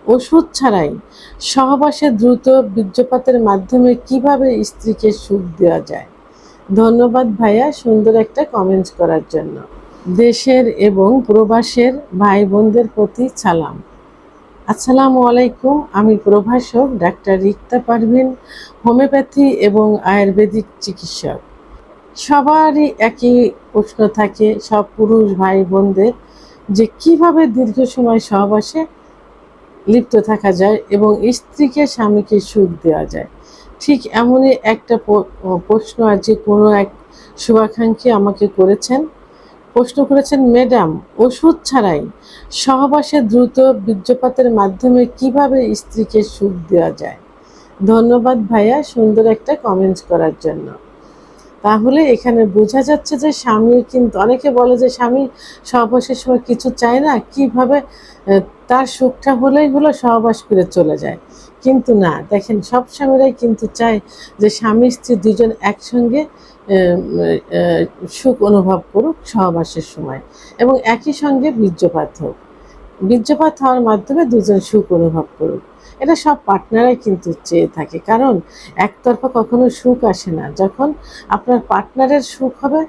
ওষুধ ছাড়াই সহবাসে দ্রুত বীর্যপাতের মাধ্যমে কিভাবে স্ত্রীকে সুখ দেওয়া যায়। ধন্যবাদ ভাইয়া সুন্দর একটা কমেন্টস করার জন্য। দেশের এবং প্রবাসের ভাই বোনদের প্রতি সালাম। আসসালামু আলাইকুম। আমি প্রভাষক ডাক্তার রিক্তা পারভিন, হোমিওপ্যাথি এবং আয়ুর্বেদিক চিকিৎসক। সবারই একই প্রশ্ন থাকে সব পুরুষ ভাই বোনদের, যে কিভাবে দীর্ঘ সময় সহবাসে লিপ্ত থাকা যায় এবং স্ত্রীকে স্বামীকে সুখ দেওয়া যায়। ঠিক এমনই একটা প্রশ্ন আজকে কোনো এক শুভাকাঙ্ক্ষী আমাকে করেছেন। প্রশ্ন করেছেন, ম্যাডাম, ওষুধ ছাড়াই সহবাসে দ্রুত বীর্যপাতের মাধ্যমে কিভাবে স্ত্রীকে সুখ দেওয়া যায়। ধন্যবাদ ভাইয়া সুন্দর একটা কমেন্টস করার জন্য। তাহলে এখানে বোঝা যাচ্ছে যে স্বামী কিন্তু, অনেকে বলে যে স্বামী সহবাসের সময় কিছু চায় না, কিভাবে তার সুখটা হলেই হলো, সহবাস করে চলে যায়। কিন্তু না, দেখেন সব স্বামীরাই কিন্তু চায় যে স্বামী স্ত্রী দুজন একসঙ্গে সুখ অনুভব করুক সহবাসের সময়, এবং একই সঙ্গে বীর্যপাত হোক। বীর্যপাত হওয়ার মাধ্যমে দুজন সুখ অনুভব করুক, এটা সব পার্টনারাই কিন্তু চেয়ে থাকে। কারণ একতরফা কখনো সুখ আসে না। যখন আপনার পার্টনারের সুখ হবে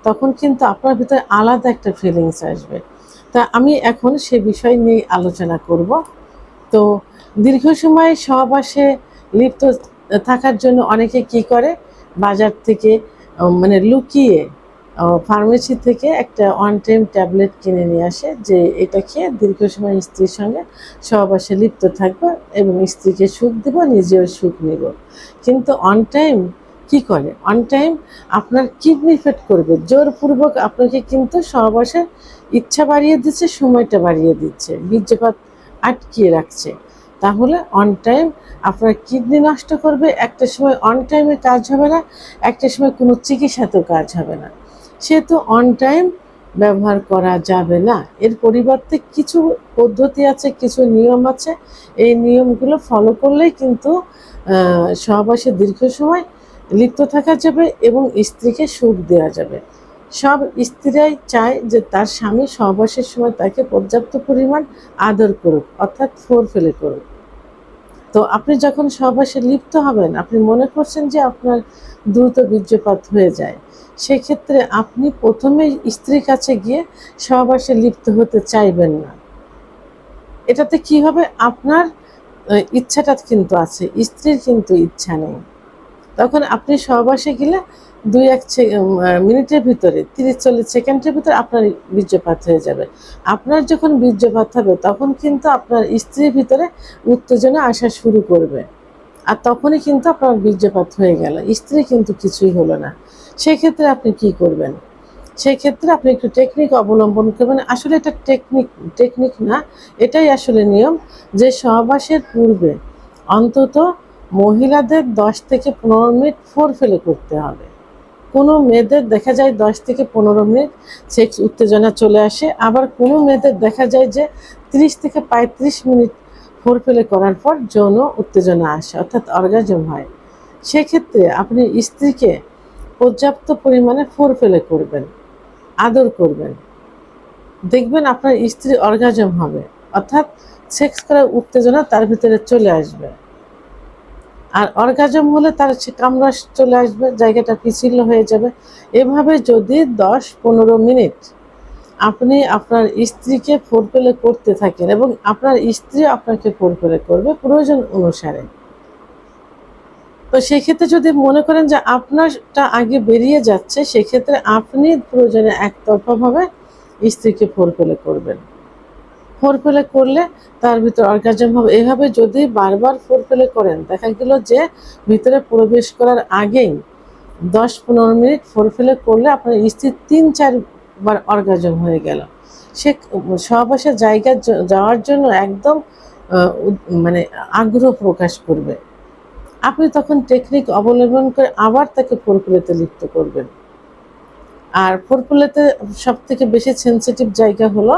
তখন কিন্তু আপনার ভিতরে আলাদা একটা ফিলিংস আসবে। তা আমি এখন সে বিষয় নিয়ে আলোচনা করব। তো দীর্ঘ সময় সহবাসে লিপ্ত থাকার জন্য অনেকে কি করে, বাজার থেকে মানে লুকিয়ে ফার্মেসি থেকে একটা ওয়ান টাইম ট্যাবলেট কিনে নিয়ে আসে, যে এটা খেয়ে দীর্ঘ সময় স্ত্রীর সঙ্গে সহবাসে লিপ্ত থাকবো এবং স্ত্রীকে সুখ দেবো, নিজেও সুখ নেব। কিন্তু অন টাইম কি করে, অন টাইম আপনার কিডনি ইফেক্ট করবে, জোরপূর্বক আপনাকে কিন্তু সহবাসের ইচ্ছা বাড়িয়ে দিচ্ছে, সময়টা বাড়িয়ে দিচ্ছে, বীর্যপাত আটকিয়ে রাখছে। তাহলে অন টাইম আপনার কিডনি নষ্ট করবে, একটা সময় অন টাইমে কাজ হবে না, একটা সময় কোনো চিকিৎসাতেও কাজ হবে না। সেহেতু অন টাইম ব্যবহার করা যাবে না। এর পরিবর্তে কিছু পদ্ধতি আছে, কিছু নিয়ম আছে। এই নিয়মগুলো ফলো করলেই কিন্তু সহবাসে দীর্ঘ সময় লিপ্ত থাকা যাবে এবং স্ত্রীকে সুখ দেওয়া যাবে। সব স্ত্রীরাই চায় যে তার স্বামী সহবাসের সময় তাকে পর্যাপ্ত পরিমাণ আদর করুক, অর্থাৎ ফোরপ্লে করুক। তো আপনি যখন সহবাসে লিপ্ত হবেন, আপনি মনে করছেন যে আপনার দ্রুত বীর্যপাত হয়ে যায়, সেক্ষেত্রে আপনি প্রথমে স্ত্রীর কাছে গিয়ে সহবাসে লিপ্ত হতে চাইবেন না। এটাতে কি হবে, আপনার ইচ্ছাটা কিন্তু আছে, স্ত্রীর কিন্তু ইচ্ছা নেই। তখন আপনি সহবাসে গেলে 2-1 মিনিটের ভিতরে, 30-40 সেকেন্ডের ভিতরে আপনার বীর্যপাত হয়ে যাবে। আপনার যখন বীর্যপাত হবে তখন কিন্তু আপনার স্ত্রীর ভিতরে উত্তেজনা আসা শুরু করবে, আর তখনই কিন্তু আপনার বীর্যপাত হয়ে গেল, স্ত্রী কিন্তু কিছুই হলো না। সেক্ষেত্রে আপনি কি করবেন, সেক্ষেত্রে আপনি একটু টেকনিক অবলম্বন করবেন। আসলে এটা টেকনিক না, এটাই আসলে নিয়ম, যে সহবাসের পূর্বে অন্তত মহিলাদের 10 থেকে 15 মিনিট ফোরপ্লে করতে হবে। কোনো মেয়েদের দেখা যায় 10 থেকে 15 মিনিট সেক্স উত্তেজনা চলে আসে, আবার কোনো মেয়েদের দেখা যায় যে 30 থেকে 35 মিনিট ফোরপ্লে করার পর যৌন উত্তেজনা আসে, অর্থাৎ অর্গাজম হয়। সেক্ষেত্রে আপনি স্ত্রীকে পর্যাপ্ত পরিমাণে ফোরপ্লে করবেন, আদর করবেন, দেখবেন আপনার স্ত্রী অর্গাজম হবে, অর্থাৎ সেক্স করার উত্তেজনা তার ভিতরে চলে আসবে। আর অর্গাজম হলে তার কামড়া চলে আসবে, জায়গাটা পিছিল হয়ে যাবে। এভাবে যদি 10-15 মিনিট আপনি আপনার স্ত্রীকে ফোরপ্লে করতে থাকেন এবং আপনার স্ত্রী আপনাকে ফোরপ্লে করবে প্রয়োজন অনুসারে, তো সেক্ষেত্রে যদি মনে করেন যে আপনারটা আগে বেরিয়ে যাচ্ছে, সেক্ষেত্রে আপনি প্রয়োজনে একতরফাভাবে স্ত্রীকে ফোরপ্লে করবেন। ফোরপ্লে করলে তার ভিতরে অর্গাজম হবে। এভাবে যদি বারবার ফোরপ্লে করেন, দেখা গেল যে ভিতরে প্রবেশ করার আগেই 10-15 মিনিট ফোরপ্লে করলে আপনার স্ত্রীর 3-4 বার অর্গাজম হয়ে গেল। সে সহবাসের জায়গায় যাওয়ার জন্য একদম মানে আগ্রহ প্রকাশ করবে। আপনি তখন টেকনিক অবলম্বন করে আবার তাকে ফোরপ্লেতে লিপ্ত করবেন। আর ফোরপ্লেতে সব থেকে বেশি সেন্সিটিভ জায়গা হলো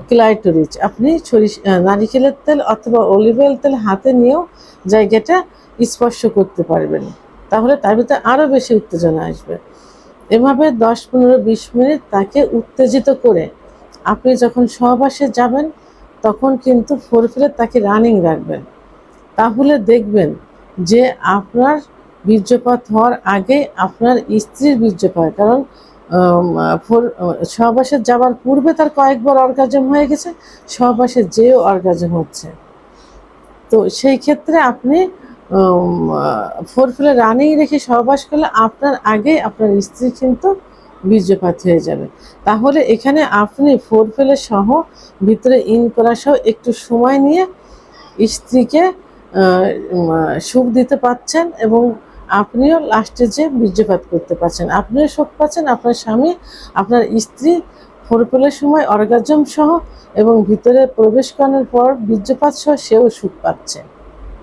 ক্লাইটোরিস। আপনি নারিকেলের তেল অথবা অলিভ অয়েল তেল হাতে নিয়েও জায়গাটা স্পর্শ করতে পারবেন, তাহলে তার ভিতরে আরও বেশি উত্তেজনা আসবে। এভাবে 10-15-20 মিনিট তাকে উত্তেজিত করে আপনি যখন সহবাসে যাবেন, তখন কিন্তু ফোরফিলে তাকে রানিং রাখবেন। তাহলে দেখবেন যে আপনার বীর্যপাত হওয়ার আগে আপনার স্ত্রীর বীর্যপাত, কারণ সহবাসে যাওয়ার পূর্বে তার কয়েকবার অর্গাজম হয়ে গেছে, সহবাসে যেও অর্গাজম হচ্ছে। তো সেই ক্ষেত্রে আপনি ফোরফিলে রানিং রেখে সহবাস করলে আপনার আগে আপনার স্ত্রী কিন্তু বীর্যপাত হয়ে যাবে। তাহলে এখানে আপনি ফোরফিলে সহ ভিতরে ইন করা সহ একটু সময় নিয়ে স্ত্রীকে সুখ দিতে পারছেন এবং আপনিও লাস্টে যে বীর্যপাত করতে পারছেন, আপনিও সুখ পাচ্ছেন, আপনার স্বামী, আপনার স্ত্রী ফোরফিলের সময় অর্গাজম সহ এবং ভিতরে প্রবেশ করানোর পর বীর্যপাত সহ সেও সুখ পাচ্ছে।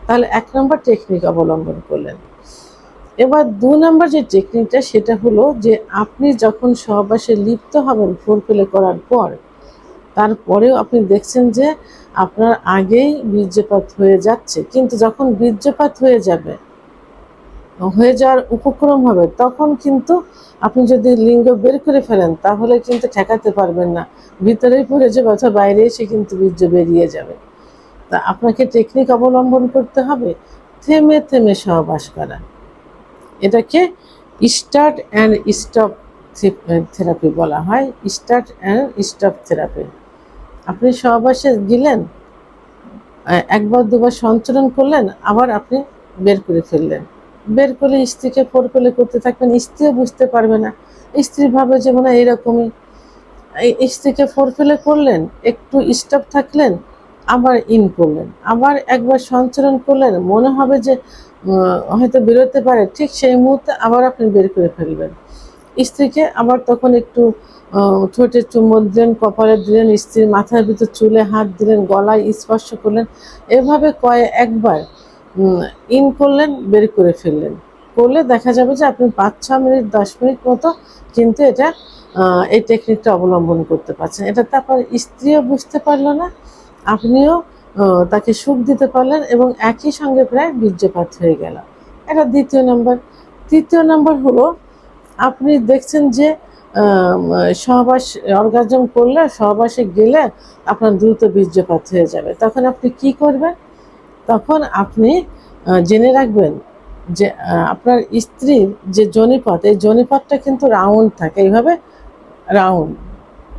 তাহলে 1 নম্বর টেকনিক অবলম্বন করলেন। এবার 2 নম্বর যে টেকনিকটা সেটা হলো যে আপনি যখন সহবাসে লিপ্ত হবেন ফোরফিলে করার পর, তারপরেও আপনি দেখছেন যে আপনার আগেই বীর্যপাত হয়ে যাচ্ছে, কিন্তু যখন বীর্যপাত হয়ে যাওয়ার উপক্রম হবে তখন কিন্তু আপনি যদি লিঙ্গ বের করে ফেলেন তাহলে কিন্তু ঠেকাতে পারবেন না, ভিতরেই পড়ে যাবে অথবা বাইরে এসে কিন্তু বীর্য বেরিয়ে যাবে। তা আপনাকে টেকনিক অবলম্বন করতে হবে থেমে থেমে সহবাস করা। এটাকে স্টার্ট অ্যান্ড স্টপ থেরাপি বলা হয়। Start and stop therapy. আপনি সহবাসে গেলেন, একবার দুবার সঞ্চালন করলেন, আবার আপনি বের করে ফেললেন, বের করলে স্ত্রীকে ফোরফিলে করতে থাকবেন, স্ত্রীও বুঝতে পারবে না, স্ত্রী ভাবে যে মনে হয় এরকমই। স্ত্রীকে ফোরফিলে করলেন, একটু স্টপ থাকলেন, আবার ইন করলেন, আবার একবার সঞ্চালন করলেন, মনে হবে যে হয়তো বেরোতে পারে, ঠিক সেই মুহূর্তে আবার আপনি বের করে ফেলবেন স্ত্রীকে। আবার তখন একটু ঠোঁটে চুম্বন দিলেন, কপালে দিলেন, স্ত্রীর মাথার ভিতর চুলে হাত দিলেন, গলায় স্পর্শ করলেন, এভাবে একবার ইন করলেন, বের করে ফেললেন। করলে দেখা যাবে যে আপনি 5-6 মিনিট 10 মিনিট মতো কিন্তু এটা এই টেকনিকটা অবলম্বন করতে পারছেন। এটাতে আপনার স্ত্রীও বুঝতে পারলো না, আপনিও তাকে সুখ দিতে পারলেন এবং একই সঙ্গে প্রায় বীর্যপাত হয়ে গেল। এটা 2য় নম্বর। 3য় নম্বর হলো আপনি দেখছেন যে সহবাস অর্গাজম করলে, সহবাসে গেলে আপনার দ্রুত বীর্যপাত হয়ে যাবে। তখন আপনি কি করবেন? তখন আপনি জেনে রাখবেন যে আপনার স্ত্রীর যে যোনিপথ, এই যোনিপথটা কিন্তু রাউন্ড থাকে, এইভাবে রাউন্ড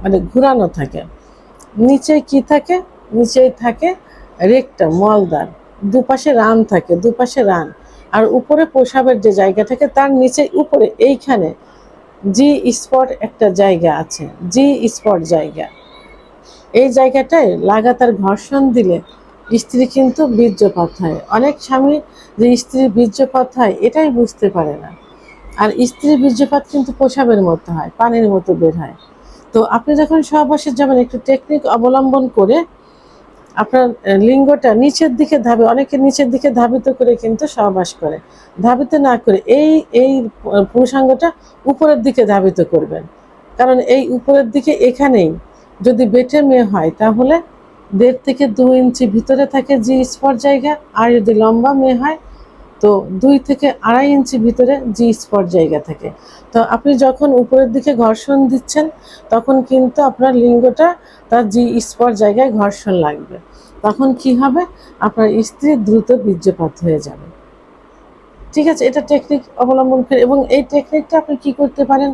মানে ঘুরানো থাকে। নিচে কি থাকে? নিচেই থাকে রেকটাম, মলদ্বার, দুপাশে রান থাকে, দুপাশে রান, আর উপরে প্রসাবের যে জায়গা থাকে তার নিচে উপরে এইখানে জি স্পট একটা জায়গা আছে, জি স্পট জায়গা। এই জায়গাটায় লাগাতার ঘর্ষণ দিলে স্ত্রী কিন্তু বীর্যপাত হয়। অনেক স্বামী যে স্ত্রীর বীর্যপাত হয় এটাই বুঝতে পারে না, আর স্ত্রীর বীর্যপাত কিন্তু প্রসাবের মতো হয়, পানির মতো বের হয়। তো আপনি যখন সহবাসে যাবেন একটু টেকনিক অবলম্বন করে আপনার লিঙ্গটা নিচের দিকে অনেকে নিচের দিকে ধাবিত করে কিন্তু সহবাস করে, ধাবিত না করে এই এই পুরুষাঙ্গটা উপরের দিকে ধাবিত করবেন। কারণ এই উপরের দিকে এখানেই যদি বেটে মেয়ে হয় তাহলে 1.5 থেকে 2 ইঞ্চি ভিতরে থাকে জি স্পট জায়গা, আর যদি লম্বা মেয়ে হয় তো 2 থেকে 2.5 ইঞ্চি ভিতরে জি স্পট জায়গা থাকে। তো আপনি যখন উপরের দিকে ঘর্ষণ দিচ্ছেন তখন কিন্তু আপনার লিঙ্গটা তার জি স্পট জায়গায় ঘর্ষণ লাগবে, তখন কি হবে? আপনার স্ত্রী দ্রুত বীর্যপাত হয়ে যাবে। ঠিক আছে, এটা টেকনিক অবলম্বন করে। এবং এই টেকনিকটা আপনি কি করতে পারেন,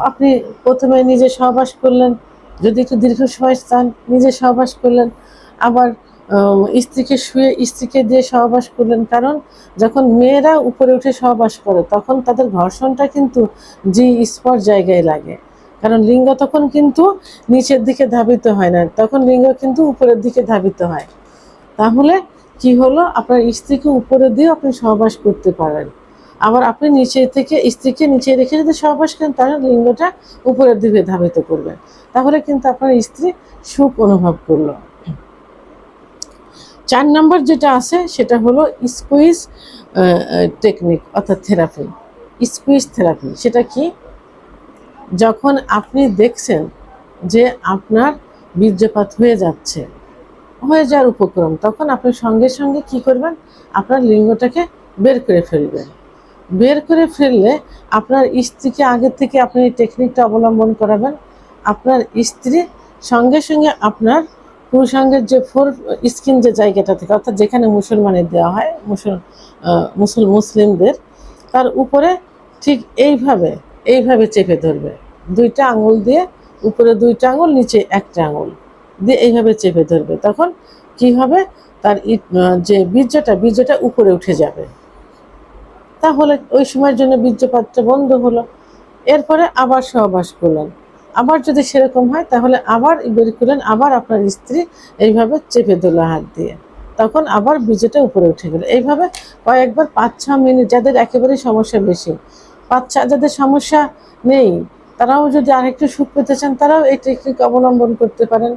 আপনি প্রথমে নিজে সহবাস করলেন, যদি একটু দীর্ঘ সময় চান নিজে সহবাস করলেন, আবার স্ত্রীকে শুয়ে স্ত্রীকে দিয়ে সহবাস করলেন। কারণ যখন মেয়েরা উপরে উঠে সহবাস করে তখন তাদের ঘর্ষণটা কিন্তু জি স্পট জায়গায় লাগে, কারণ লিঙ্গ তখন কিন্তু নিচের দিকে ধাবিত হয় না, তখন লিঙ্গ কিন্তু উপরের দিকে ধাবিত হয়। তাহলে কি হলো, আপনার স্ত্রীকে উপরে দিয়ে আপনি সহবাস করতে পারেন, আবার আপনি নিচে থেকে স্ত্রীকে নিচে রেখে যদি সহবাস করেন তাহলে লিঙ্গটা উপরের দিকে ধাবিত করবেন, তাহলে কিন্তু আপনার স্ত্রী সুখ অনুভব করলো। 4 নম্বর যেটা আছে সেটা হলো স্কুইজ টেকনিক অর্থাৎ থেরাপি। স্কুইজ থেরাপি সেটা কি? যখন আপনি দেখছেন যে আপনার বীর্যপাত হয়ে যাওয়ার উপক্রম, তখন আপনি সঙ্গে সঙ্গে কি করবেন? আপনার লিঙ্গটাকে বের করে ফেলবেন। বের করে ফেললে আপনার স্ত্রীকে আগে থেকে আপনি এই টেকনিকটা অবলম্বন করাবেন, আপনার স্ত্রী সঙ্গে সঙ্গে আপনার পুরুষাঙ্গের যে ফোর স্কিন যে জায়গাটা থেকে, অর্থাৎ যেখানে মুসলমানের দেওয়া হয়, মুসলিমদের, তার উপরে ঠিক এইভাবে এইভাবে চেপে ধরবে, দুইটা আঙুল দিয়ে, উপরে দুইটা আঙুল, নিচে একটা আঙুল দিয়ে এইভাবে চেপে ধরবে। তখন কি হবে, তার যে বীর্যটা উপরে উঠে যাবে। তাহলে ওই সময়ের জন্য বীর্যপাতটা বন্ধ হলো। এরপরে আবার সহবাস করলেন, আবার যদি সেরকম হয় তাহলে আবার বের করলেন, আবার আপনার স্ত্রী এইভাবে চেপে দিল হাত দিয়ে, তখন আবার বীর্যটা উপরে উঠে গেল। এইভাবে কয়েকবার 5-6 মিনিট, যাদের একেবারেই সমস্যা বেশি, যাদের সমস্যা নেই, তারাও যদি আরেকটু সুখ পেতে চান তারাও এই টেকনিক অবলম্বন করতে পারেন।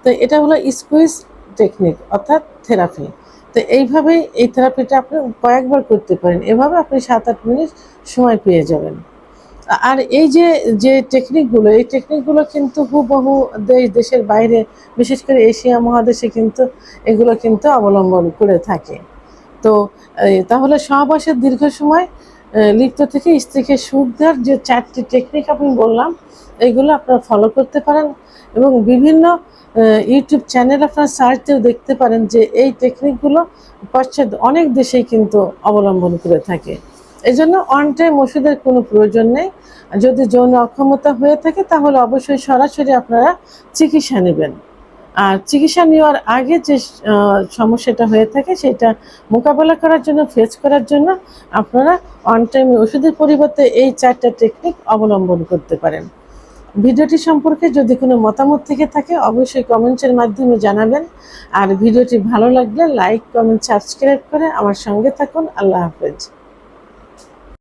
তো এটা হলো স্কুইজ টেকনিক, অর্থাৎ থেরাপি। তো এইভাবেই এই থেরাপিটা আপনি কয়েকবার করতে পারেন, এভাবে আপনি 7-8 মিনিট সময় পেয়ে যাবেন। আর এই যে যে টেকনিকগুলো, এই টেকনিকগুলো কিন্তু হুবহু দেশের বাইরে, বিশেষ করে এশিয়া মহাদেশে কিন্তু এগুলো কিন্তু অবলম্বন করে থাকে। তো তাহলে সহবাসের দীর্ঘ সময় লিপ্ত থেকে স্ত্রীকে সুখ দেওয়ার যে 4টি টেকনিক আমি বললাম, এইগুলো আপনারা ফলো করতে পারেন। এবং বিভিন্ন ইউটিউব চ্যানেল আপনারা সার্চ দিয়েও দেখতে পারেন যে এই টেকনিকগুলো পাশ্চাত্য অনেক দেশেই কিন্তু অবলম্বন করে থাকে। এই জন্য অন টাইম ওষুধের কোনো প্রয়োজন নেই। যদি যৌন অক্ষমতা হয়ে থাকে তাহলে অবশ্যই সরাসরি আপনারা চিকিৎসা নেবেন। আর চিকিৎসা নেওয়ার আগে যে সমস্যাটা হয়ে থাকে সেটা মোকাবেলা করার জন্য, ফেস করার জন্য আপনারা অন টাইম ওষুধের পরিবর্তে এই 4টা টেকনিক অবলম্বন করতে পারেন। ভিডিওটি সম্পর্কে যদি কোনো মতামত থেকে থাকে অবশ্যই কমেন্টের মাধ্যমে জানাবেন। আর ভিডিওটি ভালো লাগলে লাইক, কমেন্ট, সাবস্ক্রাইব করে আমার সঙ্গে থাকুন। আল্লাহ হাফেজ।